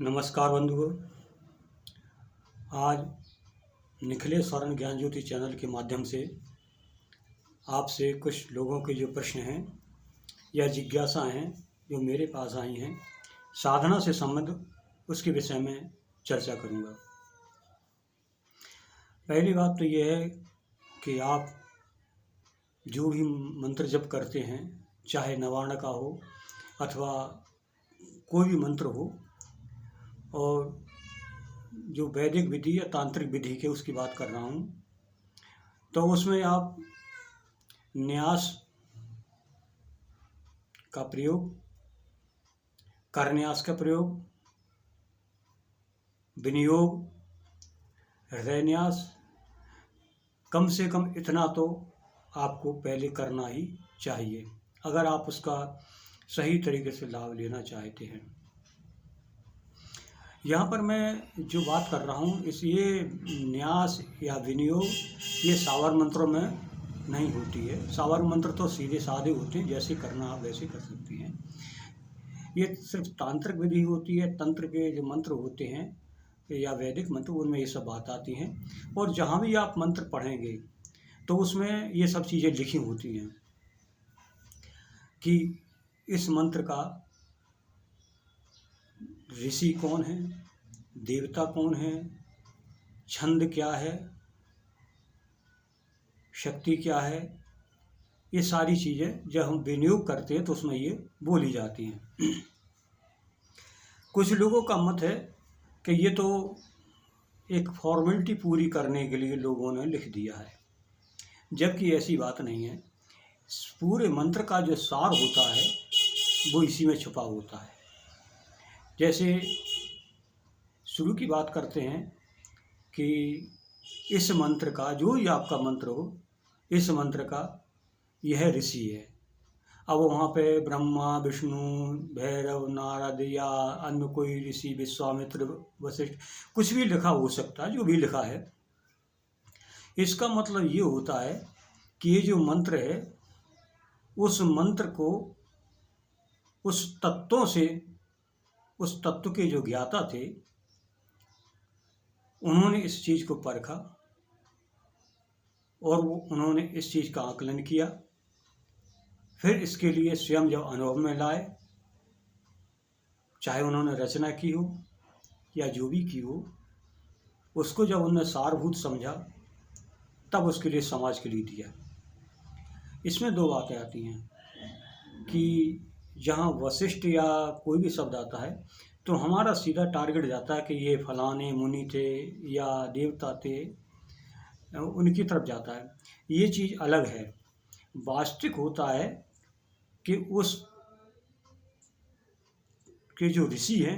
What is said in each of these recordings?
नमस्कार बंधुओं। आज निखिलेश स्वर्ण ज्ञान ज्योति चैनल के माध्यम से आपसे कुछ लोगों के जो प्रश्न हैं या जिज्ञासा हैं जो मेरे पास आई हैं साधना से संबंध उसके विषय में चर्चा करूंगा। पहली बात तो यह है कि आप जो भी मंत्र जप करते हैं, चाहे नवार्ण का हो अथवा कोई भी मंत्र हो, और जो वैदिक विधि या तांत्रिक विधि के उसकी बात कर रहा हूँ, तो उसमें आप न्यास का प्रयोग, करन्यास का प्रयोग, विनियोग, हृदयन्यास, कम से कम इतना तो आपको पहले करना ही चाहिए अगर आप उसका सही तरीके से लाभ लेना चाहते हैं। यहाँ पर मैं जो बात कर रहा हूँ ये न्यास या विनियोग ये सावर मंत्रों में नहीं होती है। सावर मंत्र तो सीधे साधे होते हैं, जैसे करना आप वैसे कर सकती हैं। ये सिर्फ तांत्रिक विधि होती है। तंत्र के जो मंत्र होते हैं या वैदिक मंत्र, उनमें ये सब बात आती हैं। और जहाँ भी आप मंत्र पढ़ेंगे तो उसमें ये सब चीज़ें लिखी होती हैं कि इस मंत्र का ऋषि कौन है, देवता कौन है, छंद क्या है, शक्ति क्या है। ये सारी चीज़ें जब हम विनियोग करते हैं तो उसमें ये बोली जाती हैं। कुछ लोगों का मत है कि ये तो एक फॉर्मेलिटी पूरी करने के लिए लोगों ने लिख दिया है, जबकि ऐसी बात नहीं है। पूरे मंत्र का जो सार होता है वो इसी में छुपा होता है। जैसे शुरू की बात करते हैं कि इस मंत्र का, जो ही आपका मंत्र हो, इस मंत्र का यह ऋषि है। अब वहाँ पे ब्रह्मा, विष्णु, भैरव, नारद या अन्य कोई ऋषि, विश्वामित्र, वशिष्ठ, कुछ भी लिखा हो सकता है। जो भी लिखा है इसका मतलब ये होता है कि ये जो मंत्र है उस मंत्र को उस तत्वों से, उस तत्व के जो ज्ञाता थे उन्होंने इस चीज़ को परखा और उन्होंने इस चीज़ का आकलन किया। फिर इसके लिए स्वयं जब अनुभव में लाए, चाहे उन्होंने रचना की हो या जो भी की हो, उसको जब उन्होंने सारभूत समझा तब उसके लिए समाज के लिए दिया। इसमें दो बातें आती हैं कि जहाँ वशिष्ठ या कोई भी शब्द आता है तो हमारा सीधा टारगेट जाता है कि ये फलाने मुनि थे या देवता थे, उनकी तरफ जाता है। ये चीज़ अलग है। वास्तविक होता है कि उस के जो ऋषि हैं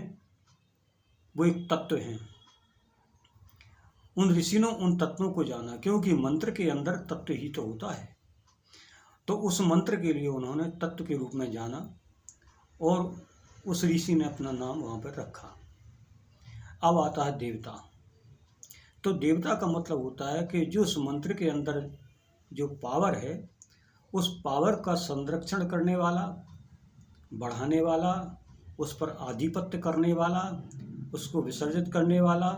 वो एक तत्व हैं। उन ऋषि ने उन तत्वों को जाना, क्योंकि मंत्र के अंदर तत्व ही तो होता है। तो उस मंत्र के लिए उन्होंने तत्व के रूप में जाना और उस ऋषि ने अपना नाम वहाँ पर रखा। अब आता है देवता। तो देवता का मतलब होता है कि जो उस मंत्र के अंदर जो पावर है, उस पावर का संरक्षण करने वाला, बढ़ाने वाला, उस पर आधिपत्य करने वाला, उसको विसर्जित करने वाला,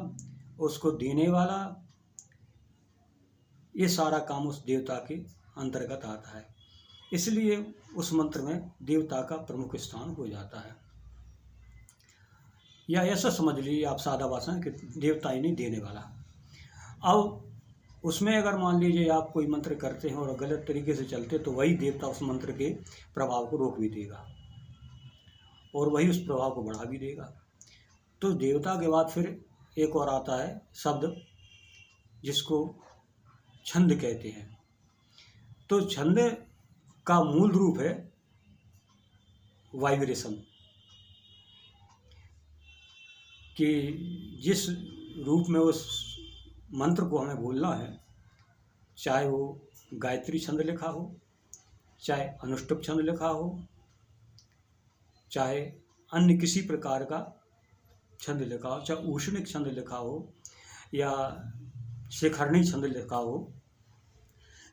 उसको देने वाला, ये सारा काम उस देवता के अंतर्गत आता है। इसलिए उस मंत्र में देवता का प्रमुख स्थान हो जाता है। या ऐसा समझ लीजिए आप सादा भाषा कि देवता ही नहीं, देने वाला। अब उसमें अगर मान लीजिए आप कोई मंत्र करते हैं और गलत तरीके से चलते तो वही देवता उस मंत्र के प्रभाव को रोक भी देगा और वही उस प्रभाव को बढ़ा भी देगा। तो देवता के बाद फिर एक और आता है शब्द जिसको छंद कहते हैं। तो छंद का मूल रूप है वाइब्रेशन, कि जिस रूप में उस मंत्र को हमें बोलना है, चाहे वो गायत्री छंद लिखा हो, चाहे अनुष्टुप छंद लिखा हो, चाहे अन्य किसी प्रकार का छंद लिखा हो, चाहे ऊष्णिक छंद लिखा हो या शिखरणी छंद लिखा हो,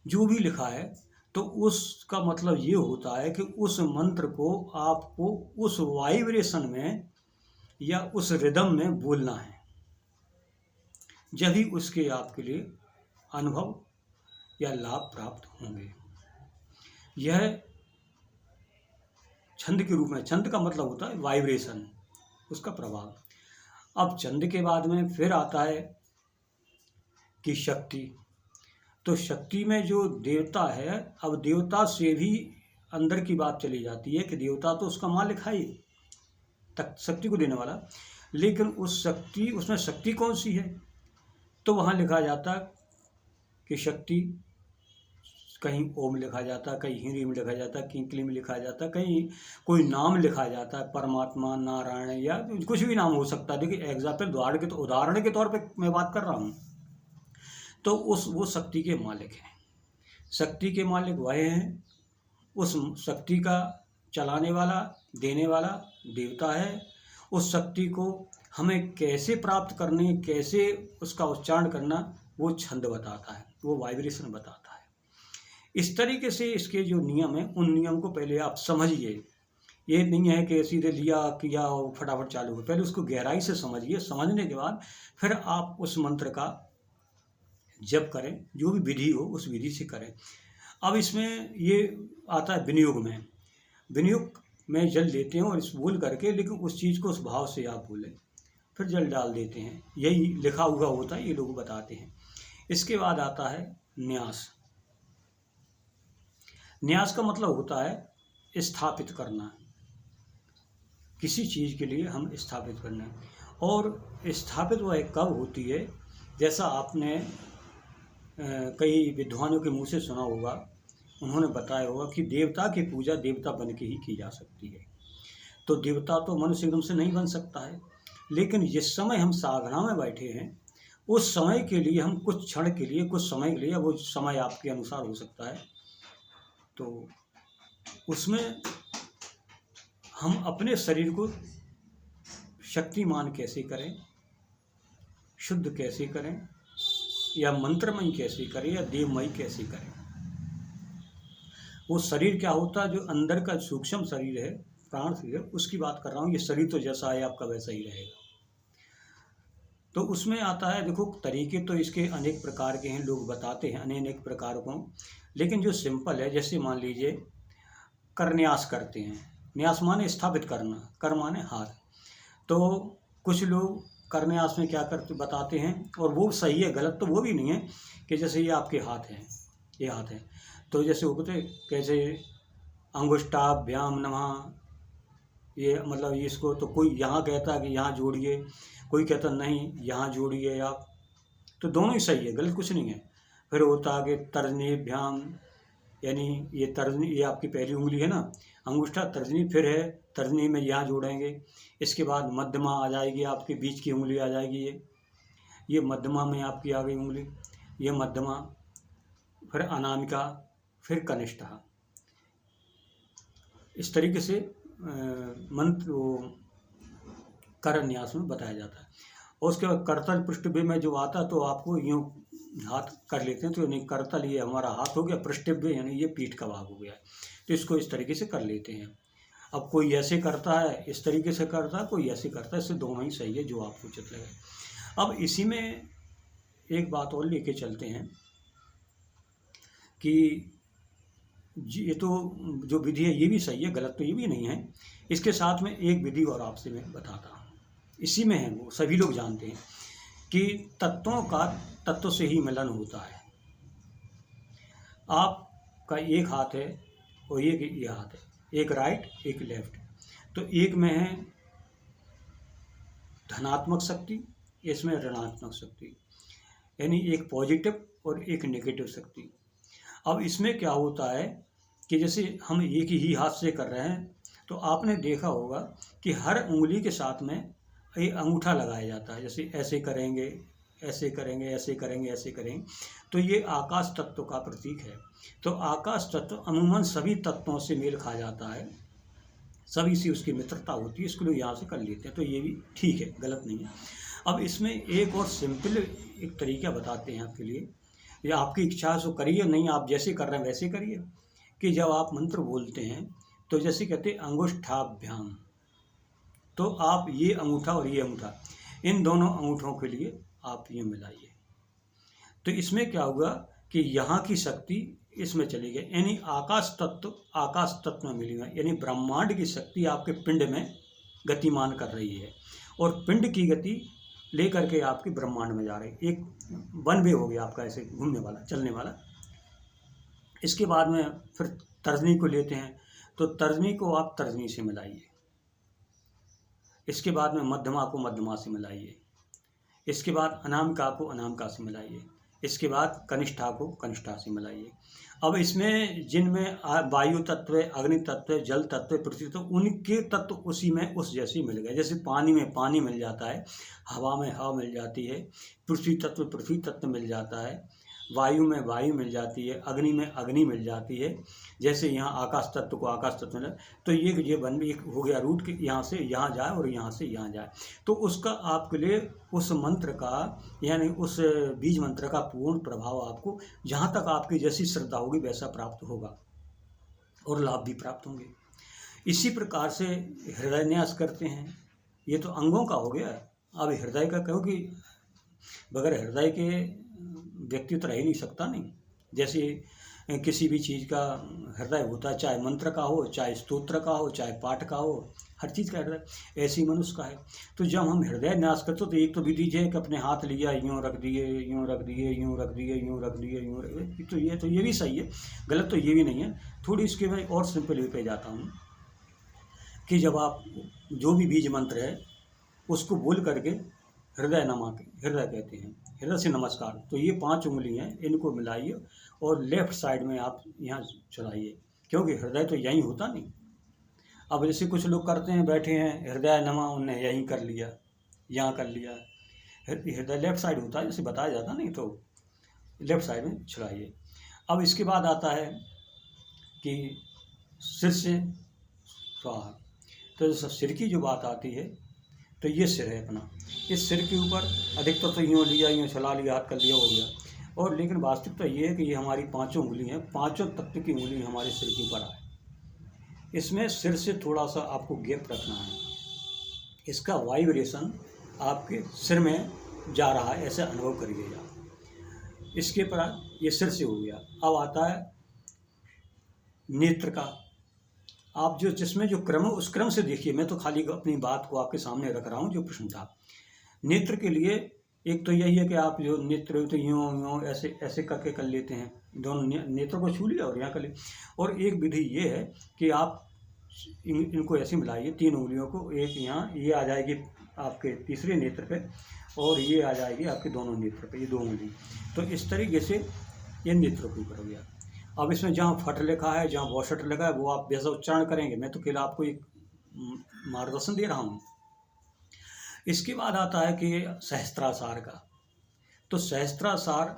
जो भी लिखा है, तो उसका मतलब ये होता है कि उस मंत्र को आपको उस वाइब्रेशन में या उस रिदम में बोलना है, जब ही उसके आपके लिए अनुभव या लाभ प्राप्त होंगे। यह छंद के रूप में, छंद का मतलब होता है वाइब्रेशन, उसका प्रभाव। अब छंद के बाद में फिर आता है कि शक्ति। तो शक्ति में जो देवता है, अब देवता से भी अंदर की बात चली जाती है कि देवता तो उसका मालिक है ही, तक शक्ति को देने वाला, लेकिन उस शक्ति, उसमें शक्ति कौन सी है? तो वहाँ लिखा जाता कि शक्ति, कहीं ओम लिखा जाता, कहीं ह्रीम लिखा जाता, कहीं क्लीम लिखा जाता, कहीं कोई नाम लिखा जाता है, परमात्मा, नारायण, या कुछ भी नाम हो सकता है। देखिए एग्जाम्पल, उदाहरण के तौर पे मैं बात कर रहा हूँ। तो वो शक्ति के मालिक हैं। शक्ति के मालिक वह हैं, उस शक्ति का चलाने वाला, देने वाला देवता है। उस शक्ति को हमें कैसे प्राप्त करनी, कैसे उसका उच्चारण करना, वो छंद बताता है, वो वाइब्रेशन बताता है। इस तरीके से इसके जो नियम हैं, उन नियम को पहले आप समझिए। ये नहीं है कि सीधे लिया किया और फटाफट चालू हो, पहले उसको गहराई से समझिए। समझने के बाद फिर आप उस मंत्र का जप करें, जो भी विधि हो उस विधि से करें। अब इसमें ये आता है विनियोग में। विनियोग में जल लेते हैं और इस बोल करके, लेकिन उस चीज़ को उस भाव से आप बोलें, फिर जल डाल देते हैं। यही लिखा हुआ होता है, ये लोग बताते हैं। इसके बाद आता है न्यास। न्यास का मतलब होता है स्थापित करना, किसी चीज़ के लिए हम स्थापित करना। और स्थापित वह कब होती है? जैसा आपने कई विद्वानों के मुंह से सुना होगा, उन्होंने बताया होगा कि देवता की पूजा देवता बन के ही की जा सकती है। तो देवता तो मनुष्य एकदम से नहीं बन सकता है, लेकिन जिस समय हम साधना में बैठे हैं, उस समय के लिए हम कुछ क्षण के लिए, कुछ समय के लिए, वो समय आपके अनुसार हो सकता है, तो उसमें हम अपने शरीर को शक्तिमान कैसे करें, शुद्ध कैसे करें, या मंत्रमय कैसे करें, या देवमय कैसे करें। वो शरीर क्या होता है, जो अंदर का सूक्ष्म शरीर है, प्राण शरीर, उसकी बात कर रहा हूँ। ये शरीर तो जैसा है आपका वैसा ही रहेगा। तो उसमें आता है, देखो तरीके तो इसके अनेक प्रकार के हैं, लोग बताते हैं अनेक प्रकार को, लेकिन जो सिंपल है, जैसे मान लीजिए करन्यास करते हैं। न्यास माने स्थापित करना, कर माने हाथ। तो कुछ लोग करन्यास में क्या करते बताते हैं, और वो सही है, गलत तो वो भी नहीं है, कि जैसे ये आपके हाथ हैं, ये हाथ है, तो जैसे वो कहते कैसे अंगुष्ठाभ्याम नमः, ये मतलब इसको, तो कोई यहाँ कहता है कि यहाँ जोड़िए, कोई कहता नहीं यहाँ जोड़िए आप, तो दोनों ही सही है, गलत कुछ नहीं है। फिर होता है कि तर्जनीभ्याम, यानी ये तर्जनी, ये आपकी पहली उंगली है ना, अंगूठा, तर्जनी, फिर है तर्जनी में यहाँ जोड़ेंगे। इसके बाद मध्यमा आ जाएगी, आपके बीच की उंगली आ जाएगी, ये मध्यमा में आपकी आ गई उंगली, ये मध्यमा, फिर अनामिका, फिर कनिष्ठा। इस तरीके से मंत्र करन्यास में बताया जाता है। और उसके बाद करतल पृष्ठभूमि में जो आता, तो आपको यूँ हाथ कर लेते हैं, तो नहीं करतल ये हमारा हाथ हो गया, पृष्ठभूमि यानी ये पीठ का भाग हो गया, तो इसको इस तरीके से कर लेते हैं। अब कोई ऐसे करता है, इस तरीके से करता है, कोई ऐसे करता है, इससे दोनों ही सही है, जो आपको उचित लगे। अब इसी में एक बात और लेके चलते हैं कि ये तो जो विधि है ये भी सही है, गलत तो ये भी नहीं है। इसके साथ में एक विधि और आपसे मैं बताता हूँ, इसी में है, वो सभी लोग जानते हैं कि तत्वों का तत्व से ही मिलन होता है। आपका एक हाथ है और एक ये हाथ है, एक राइट एक लेफ्ट, तो एक में है धनात्मक शक्ति, इसमें ऋणात्मक शक्ति, यानी एक पॉजिटिव और एक नेगेटिव शक्ति। अब इसमें क्या होता है कि जैसे हम एक ही हाथ से कर रहे हैं, तो आपने देखा होगा कि हर उंगली के साथ में एक अंगूठा लगाया जाता है, जैसे ऐसे करेंगे, ऐसे करेंगे, ऐसे करेंगे, ऐसे करेंगे, तो ये आकाश तत्व का प्रतीक है। तो आकाश तत्व अमूमन सभी तत्वों से मेल खा जाता है, सभी से उसकी मित्रता होती है, इसको लोग यहाँ से कर लेते हैं, तो ये भी ठीक है, गलत नहीं है। अब इसमें एक और सिंपल एक तरीका बताते हैं आपके लिए, या आपकी इच्छा है सो करिए, नहीं आप जैसे कर रहे हैं वैसे करिए। कि जब आप मंत्र बोलते हैं, तो जैसे कहते हैं अंगुष्ठाभ्याम, तो आप ये अंगूठा और ये अंगूठा, इन दोनों अंगूठों के लिए आप ये मिलाइए। तो इसमें क्या होगा कि यहाँ की शक्ति इसमें चली गई, यानी आकाश तत्व में मिली है, यानी ब्रह्मांड की शक्ति आपके पिंड में गतिमान कर रही है और पिंड की गति लेकर के आपके ब्रह्मांड में जा रही है। एक वन वे हो गया आपका ऐसे घूमने वाला, चलने वाला। इसके बाद में फिर तर्जनी को लेते हैं, तो तर्जनी को आप तर्जनी से मिलाइए। इसके बाद में मध्यमा को मध्यमा से मिलाइए। इसके बाद अनामिका को अनामिका से मिलाइए। इसके बाद कनिष्ठा को कनिष्ठा से मिलाइए। अब इसमें जिनमें वायु तत्व, अग्नि तत्व, जल तत्व, पृथ्वी तत्व, उनके तत्व उसी में उस जैसे मिल गए। जैसे पानी में पानी मिल जाता है, हवा में हवा मिल जाती है, पृथ्वी तत्व मिल जाता है, वायु में वायु मिल जाती है, अग्नि में अग्नि मिल जाती है। जैसे यहाँ आकाश तत्व को आकाश तत्व मिला, तो ये बन एक हो गया रूट कि यहाँ से यहाँ जाए और यहाँ से यहाँ जाए। तो उसका आपके लिए उस मंत्र का, यानी उस बीज मंत्र का पूर्ण प्रभाव आपको जहाँ तक आपकी जैसी श्रद्धा होगी वैसा प्राप्त होगा और लाभ भी प्राप्त होंगे। इसी प्रकार से हृदय न्यास करते हैं। ये तो अंगों का हो गया। अब हृदय का कहो कि बगैर हृदय के व्यक्ति तो रह ही नहीं सकता। नहीं, जैसे किसी भी चीज़ का हृदय होता है, चाहे मंत्र का हो, चाहे स्तोत्र का हो, चाहे पाठ का हो, हर चीज़ का हृदय ऐसी मनुष्य का है। तो जब हम हृदय न्यास करते तो एक तो विधि है कि अपने हाथ लिया, यूँ रख दिए, यूँ रख दिए, यूँ रख दिए, यूँ रख दिए, यूँ रख दिए, तो ये भी सही है, गलत तो ये भी नहीं है। थोड़ी इसके मैं और सिंपल वे पे जाता हूँ कि जब आप जो भी बीज मंत्र है उसको बोल करके हृदय नमा के, हृदय कहते हैं, हृदय से नमस्कार, तो ये 5 उंगली हैं, इनको मिलाइए और लेफ्ट साइड में आप यहाँ चलाइए, क्योंकि हृदय तो यहीं होता नहीं। अब जैसे कुछ लोग करते हैं, बैठे हैं, हृदय नमा, उन्हें यहीं कर लिया, यहाँ कर लिया। हृदय लेफ्ट साइड होता है जैसे बताया जाता नहीं, तो लेफ्ट साइड में चलाइए। अब इसके बाद आता है कि सिर से स्वाहा। तो सिर की जो बात आती है, तो ये सिर है अपना, इस सिर के ऊपर अधिकतर तो यूँ लिया, यूँ चला लिया, हाथ कर लिया, हो गया। और लेकिन वास्तविकता ये है कि ये हमारी 5 उंगली हैं, 5 तत्व की उंगली हमारे सिर के ऊपर आए। इसमें सिर से थोड़ा सा आपको गैप रखना है, इसका वाइब्रेशन आपके सिर में जा रहा है, ऐसा अनुभव करिएगा। इसके पर ये सिर से हो गया। अब आता है नेत्र का। आप जो जिसमें जो क्रम है उस क्रम से देखिए, मैं तो खाली अपनी बात को आपके सामने रख रहा हूँ जो प्रश्न था। नेत्र के लिए एक तो यही है कि आप जो नेत्र तो यूँ ऐसे ऐसे करके कर लेते हैं, दोनों नेत्रों को छू लिया और यहाँ कर लिया। और एक विधि ये है कि आप इनको ऐसे मिलाइए, 3 उंगलियों को, एक यहाँ ये आ जाएगी आपके तीसरे नेत्र पे और ये आ जाएगी आपके दोनों नेत्र पे, ये 2 उंगली। तो इस तरीके से ये नेत्रों के ऊपर हो गया। अब इसमें जहाँ फट लिखा है, जहाँ वॉशट लगा है, वो आप वैसा उच्चारण करेंगे, मैं तो केवल आपको एक मार्गदर्शन दे रहा हूँ। इसके बाद आता है कि सहस्त्रासार का। तो सहस्त्रासार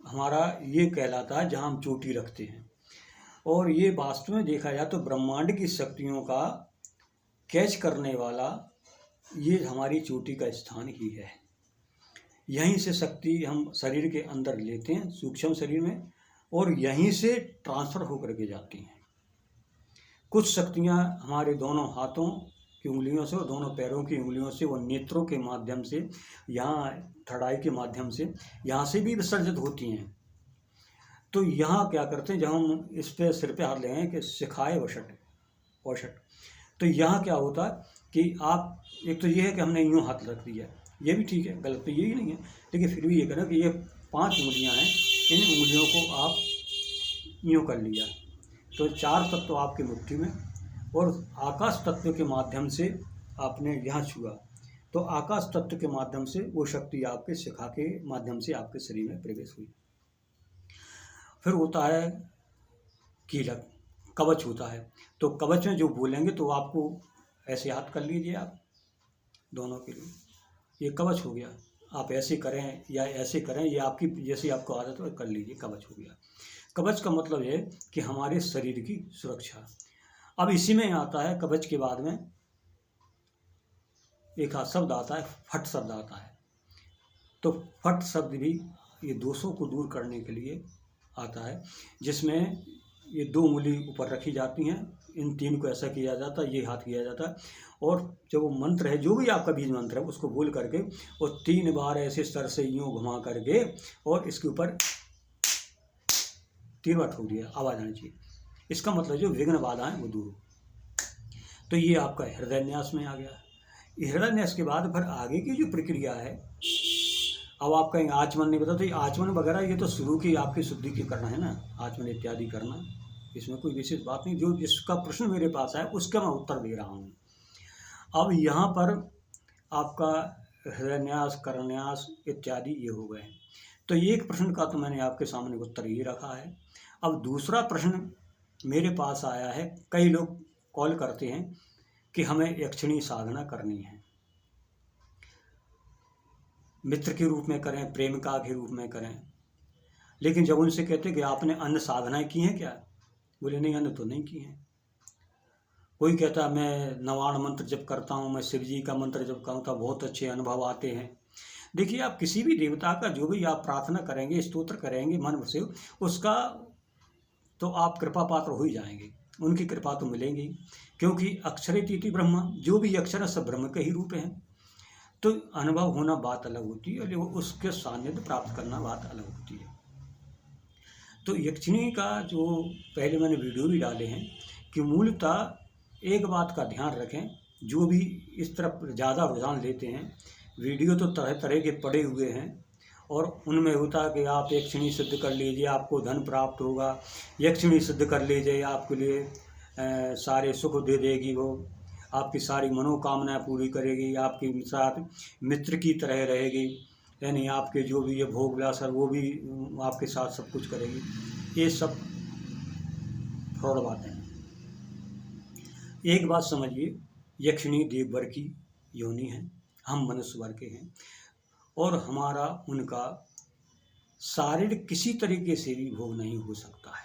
हमारा ये कहलाता है जहाँ हम चोटी रखते हैं, और ये वास्तव में देखा जाए तो ब्रह्मांड की शक्तियों का कैच करने वाला ये हमारी चोटी का स्थान ही है। यहीं से शक्ति हम शरीर के अंदर लेते हैं, सूक्ष्म शरीर में, और यहीं से ट्रांसफ़र होकर के जाती हैं। कुछ शक्तियाँ हमारे दोनों हाथों की उंगलियों से और दोनों पैरों की उंगलियों से, वो नेत्रों के माध्यम से, यहाँ थड़ाई के माध्यम से, यहाँ से भी विसर्जित होती हैं। तो यहाँ क्या करते हैं, जब हम इस पे सिर पे हाथ लगाएं कि सिखाए वशट, तो यहाँ क्या होता है कि आप, एक तो ये है कि हमने यूँ हाथ रख दिया, ये भी ठीक है, गलत तो यही नहीं है, लेकिन फिर भी ये करें कि ये 5 उंगलियाँ हैं, इन उंगलियों को आप यूँ कर लिया, तो 4 तत्व आपकी मुट्ठी में, और आकाश तत्व के माध्यम से आपने यहाँ छुआ, तो आकाश तत्व के माध्यम से वो शक्ति आपके शिखा के माध्यम से आपके शरीर में प्रवेश हुई। फिर होता है कीलक, कवच होता है। तो कवच में जो बोलेंगे तो आपको ऐसे हाथ कर लीजिए, आप दोनों के लिए, ये कवच हो गया। आप ऐसे करें या ऐसे करें, ये आपकी जैसी आपको आदत हो कर लीजिए, कवच हो गया। कवच का मतलब है कि हमारे शरीर की सुरक्षा। अब इसी में आता है, कवच के बाद में एक शब्द आता है, फट शब्द आता है। तो फट शब्द भी ये दोषों को दूर करने के लिए आता है, जिसमें ये 2 उंगली ऊपर रखी जाती हैं, इन 3 को ऐसा किया जाता है, ये हाथ किया जाता है, और जब वो मंत्र है, जो भी आपका बीज मंत्र है, उसको बोल करके और 3 बार ऐसे सर से यूँ घुमा करके और इसके ऊपर 3 बार ठोक दिया, आवाज़ आनी चाहिए। इसका मतलब जो विघ्न बाधा है वो दूर हो। तो ये आपका हृदय न्यास में आ गया। हृदय न्यास के बाद फिर आगे की जो प्रक्रिया है, अब आप कहेंगे आचमन नहीं बता, तो ये आचमन वगैरह ये तो शुरू की आपकी शुद्धि की करना है ना, आचमन इत्यादि करना, इसमें कोई विशेष बात नहीं। जो जिसका प्रश्न मेरे पास है उसका मैं उत्तर दे रहा हूँ। अब यहाँ पर आपका हृदयन्यास, करन्यास इत्यादि ये हो गए। तो एक प्रश्न का तो मैंने आपके सामने उत्तर ये रखा है। अब दूसरा प्रश्न मेरे पास आया है, कई लोग कॉल करते हैं कि हमें यक्षिणी साधना करनी है, मित्र के रूप में करें, प्रेमिका के रूप में करें, लेकिन जब उनसे कहते कि आपने अन्य साधनाएं की हैं क्या, बोले नहीं, अन्य तो नहीं की हैं। कोई कहता मैं नवाण मंत्र जप करता हूँ, मैं शिव जी का मंत्र जप करता हूँ, बहुत अच्छे अनुभव आते हैं। देखिए, आप किसी भी देवता का जो भी आप प्रार्थना करेंगे, स्तोत्र करेंगे मन से, उसका तो आप कृपा पात्र हो ही जाएंगे, उनकी कृपा तो मिलेंगी, क्योंकि अक्षरेतीति ब्रह्म, जो भी अक्षर है सब ब्रह्म के ही रूप हैं। तो अनुभव होना बात अलग होती है, और उसके सानिध्य प्राप्त करना बात अलग होती है। तो यक्षिणी का जो पहले मैंने वीडियो भी डाले हैं कि मूलतः एक बात का ध्यान रखें, जो भी इस तरफ ज़्यादा रुझान लेते हैं, वीडियो तो तरह तरह के पड़े हुए हैं, और उनमें होता है कि आप यक्षिणी सिद्ध कर लीजिए आपको धन प्राप्त होगा, यक्षिणी सिद्ध कर लीजिए आपके लिए सारे सुख दे देगी, वो आपकी सारी मनोकामनाएं पूरी करेगी, आपके साथ मित्र की तरह रहेगी, यानी आपके जो भी ये भोग विलास है वो भी आपके साथ सब कुछ करेगी। ये सब फ्रॉड बातें हैं। एक बात समझिए, यक्षिणी देववर की योनि है, हम मनुष्य वर्ग के हैं, और हमारा उनका शारीरिक किसी तरीके से भी भोग नहीं हो सकता है।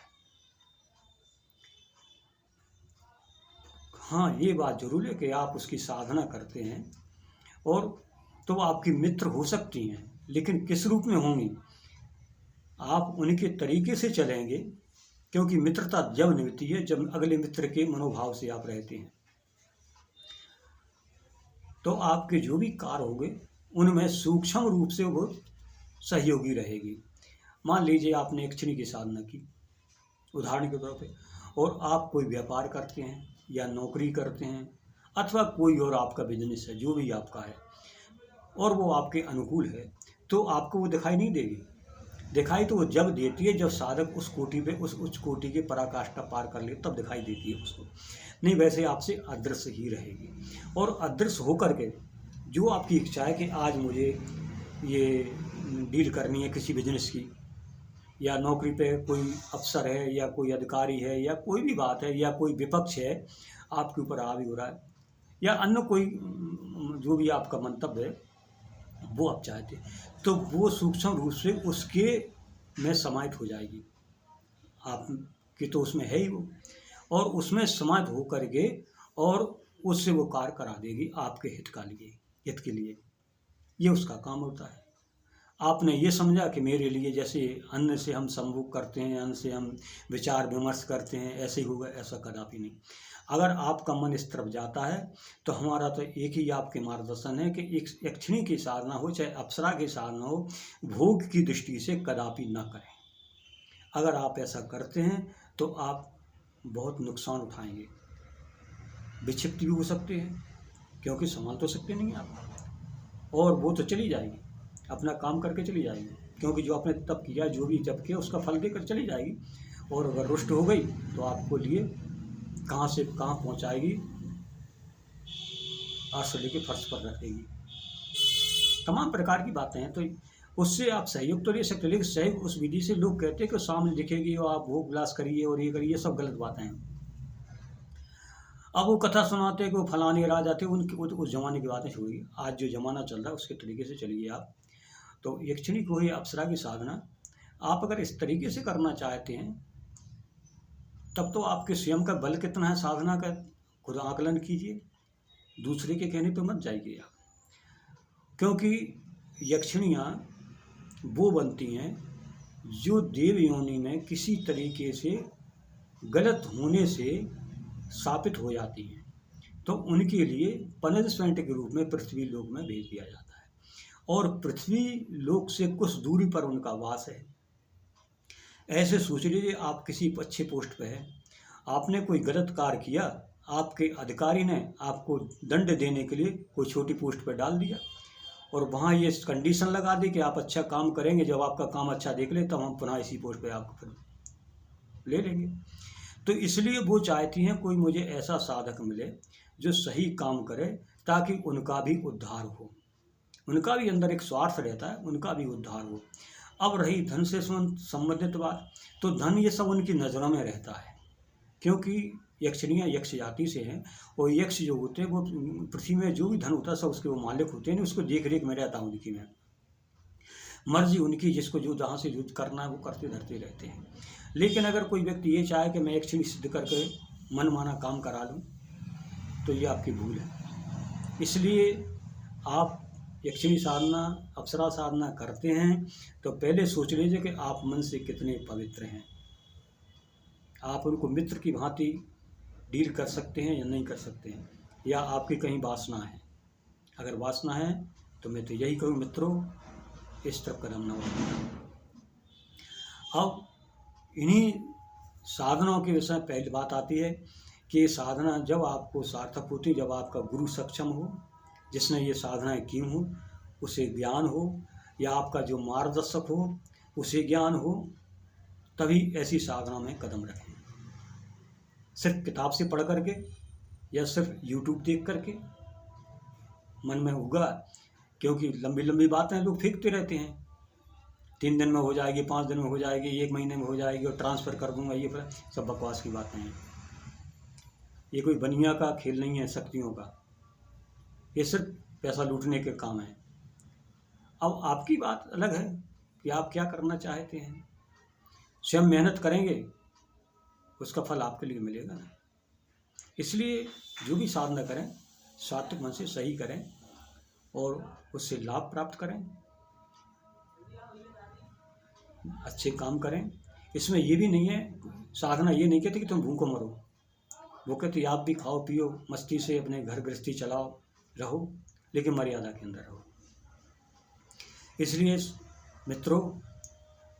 हाँ, ये बात जरूर है कि आप उसकी साधना करते हैं, और तो आपकी मित्र हो सकती हैं, लेकिन किस रूप में होंगी, आप उनके तरीके से चलेंगे, क्योंकि मित्रता जब निभती है जब अगले मित्र के मनोभाव से आप रहते हैं। तो आपके जो भी कार्य होंगे उनमें सूक्ष्म रूप से वो सहयोगी रहेगी। मान लीजिए आपने यक्षिणी की साधना की, उदाहरण के तौर पे, और आप कोई व्यापार करते हैं या नौकरी करते हैं, अथवा कोई और आपका बिजनेस है, जो भी आपका है, और वो आपके अनुकूल है, तो आपको वो दिखाई नहीं देगी। दिखाई तो वो जब देती है जब साधक उस कोटि पे, उस उच्च कोटि के पराकाष्ठा पार कर ले, तब दिखाई देती है उसको, नहीं वैसे आपसे अदृश्य ही रहेगी। और अदृश्य होकर के जो आपकी इच्छा है कि आज मुझे ये डील करनी है किसी बिजनेस की, या नौकरी पे कोई अफसर है या कोई अधिकारी है या कोई भी बात है, या कोई विपक्ष है आपके ऊपर हावी हो रहा है, या अन्य कोई जो भी आपका मंतव्य है वो आप चाहते हैं, तो वो सूक्ष्म रूप से उसके में समाहित हो जाएगी। आपकी तो उसमें है ही वो, और उसमें समाहित हो करके और उससे वो कार्य करा देगी आपके हित के लिए। ये उसका काम होता है। आपने ये समझा कि मेरे लिए जैसे अन्न से हम संभोग करते हैं, अन्न से हम विचार विमर्श करते हैं, ऐसे ही होगा, ऐसा कदापि नहीं। अगर आपका मन इस तरफ जाता है तो हमारा तो एक ही आपके मार्गदर्शन है कि एक यक्षिणी की साधना हो चाहे अप्सरा की साधना हो, भोग की दृष्टि से कदापि न करें। अगर आप ऐसा करते हैं तो आप बहुत नुकसान उठाएंगे, विक्षिप्त भी हो सकते हैं, क्योंकि संभाल तो सकते नहीं आप, और वो तो चली जाएगी, अपना काम करके चली जाएगी, क्योंकि जो आपने तप किया, जो भी जप किया, उसका फल देकर चली जाएगी। और अगर रुष्ट हो गई तो आपको लिए कहाँ से कहाँ पहुँचाएगी, अर्श लेके फर्श पर रखेगी। तमाम प्रकार की बातें हैं। तो उससे आप सहयोग तो ले सकते, लेकिन सहयोग उस विधि से लोग कहते हैं कि सामने दिखेगी और आप भोग विलास करिए और ये करिए, सब गलत बातें हैं। अब वो कथा सुनाते हैं कि वो फलाने राजा थे, उनकी उस जमाने की बातें छोड़िए, आज जो ज़माना चल रहा है उसके तरीके से चलिए आप। तो यक्षिणी को ही अप्सरा की साधना आप अगर इस तरीके से करना चाहते हैं, तब तो आपके स्वयं का बल कितना है साधना का खुद आकलन कीजिए, दूसरे के कहने पे मत जाइए आप। क्योंकि यक्षिणियाँ वो बनती हैं जो देव योनि में किसी तरीके से गलत होने से स्थापित हो जाती हैं तो उनके लिए पनिशमेंट के रूप में पृथ्वी लोक में भेज दिया जाता है, और पृथ्वी लोक से कुछ दूरी पर उनका वास है। ऐसे सोच लीजिए आप किसी अच्छे पोस्ट पे हैं, आपने कोई गलत कार्य किया, आपके अधिकारी ने आपको दंड देने के लिए कोई छोटी पोस्ट पर डाल दिया और वहाँ ये कंडीशन लगा दी कि आप अच्छा काम करेंगे, जब आपका काम अच्छा देख ले तब हम पुनः इसी पोस्ट पे आपको फिर ले लेंगे। तो इसलिए वो चाहती हैं कोई मुझे ऐसा साधक मिले जो सही काम करे, ताकि उनका भी उद्धार हो। उनका भी अंदर एक स्वार्थ रहता है, उनका भी उद्धार हो। अब रही धन से संबंधित बात, तो धन ये सब उनकी नज़रों में रहता है, क्योंकि यक्षिणियाँ यक्ष जाति से हैं और यक्ष जो होते हैं वो पृथ्वी में जो भी धन होता है सब उसके वो मालिक होते हैं, उसको देख रेख में रहता है उनकी में, मर्जी उनकी, जिसको जो जहाँ से युद्ध करना है वो करते धरते रहते हैं। लेकिन अगर कोई व्यक्ति ये चाहे कि मैं यक्षिणी सिद्ध करके मनमाना काम करा लूँ तो ये आपकी भूल है। इसलिए आप यक्षिणी साधना, अप्सरा साधना करते हैं तो पहले सोच लीजिए कि आप मन से कितने पवित्र हैं। आप उनको मित्र की भांति डील कर सकते हैं या नहीं कर सकते हैं, या आपकी कहीं वासना है। अगर वासना है तो मैं तो यही कहूँ मित्रों, इस तरफ कदम न उठाएं। अब इन्हीं साधनाओं के विषय पहली बात आती है कि साधना जब आपको सार्थक होती, जब आपका गुरु सक्षम हो, जिसने ये साधनाएं की हों, उसे ज्ञान हो, या आपका जो मार्गदर्शक हो उसे ज्ञान हो, तभी ऐसी साधना में कदम रखें। सिर्फ किताब से पढ़ करके या सिर्फ यूट्यूब देख करके मन में होगा, क्योंकि लंबी लंबी बातें लोग फेंकते रहते हैं, 3 दिन में हो जाएगी, 5 दिन में हो जाएगी, 1 महीने में हो जाएगी और ट्रांसफ़र कर दूंगा, ये सब बकवास की बातें हैं। ये कोई बनिया का खेल नहीं है शक्तियों का, ये सिर्फ पैसा लूटने के काम है। अब आपकी बात अलग है कि आप क्या करना चाहते हैं। स्वयं मेहनत करेंगे उसका फल आपके लिए मिलेगा ना। इसलिए जो भी साधना करें सात्विक मन से सही करें और उससे लाभ प्राप्त करें, अच्छे काम करें। इसमें ये भी नहीं है, साधना ये नहीं कहती कि तुम भूखो मरो, वो कहती आप भी खाओ पियो मस्ती से अपने घर गृहस्थी चलाओ रहो, लेकिन मर्यादा के अंदर रहो। इसलिए मित्रों,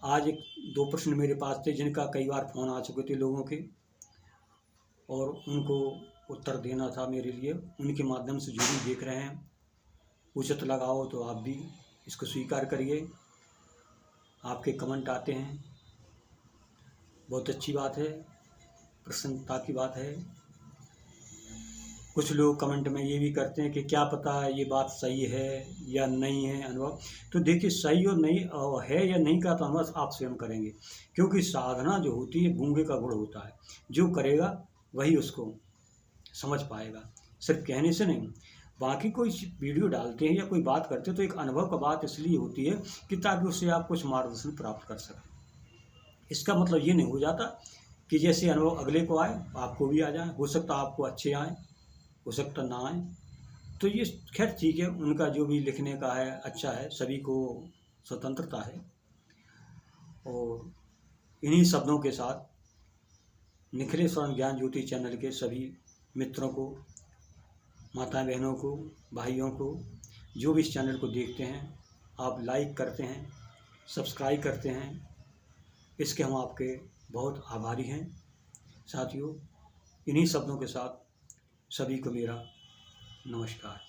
आज 2 प्रश्न मेरे पास थे जिनका कई बार फ़ोन आ चुके थे लोगों के, और उनको उत्तर देना था मेरे लिए। उनके माध्यम से जो भी देख रहे हैं उचित लगाओ तो आप भी इसको स्वीकार करिए। आपके कमेंट आते हैं, बहुत अच्छी बात है, प्रसन्नता की बात है। कुछ लोग कमेंट में ये भी करते हैं कि क्या पता ये बात सही है या नहीं है अनुभव। तो देखिए सही और नहीं है या नहीं का तो हम आप स्वयं करेंगे, क्योंकि साधना जो होती है गूंगे का गुण होता है, जो करेगा वही उसको समझ पाएगा, सिर्फ कहने से नहीं। बाकी कोई वीडियो डालते हैं या कोई बात करते हैं तो एक अनुभव का बात इसलिए होती है कि ताकि उससे आप कुछ मार्गदर्शन प्राप्त कर सकें। इसका मतलब ये नहीं हो जाता कि जैसे अनुभव अगले को आए आपको भी आ जाए, हो सकता आपको अच्छे आए, हो सकता ना आए। तो ये खैर ठीक है, उनका जो भी लिखने का है अच्छा है, सभी को स्वतंत्रता है। और इन्हीं शब्दों के साथ निखिल स्वर्ण ज्ञान ज्योति चैनल के सभी मित्रों को, माता बहनों को, भाइयों को, जो भी इस चैनल को देखते हैं, आप लाइक करते हैं, सब्सक्राइब करते हैं, इसके हम आपके बहुत आभारी हैं। साथियों, इन्हीं शब्दों के साथ सभी को मेरा नमस्कार।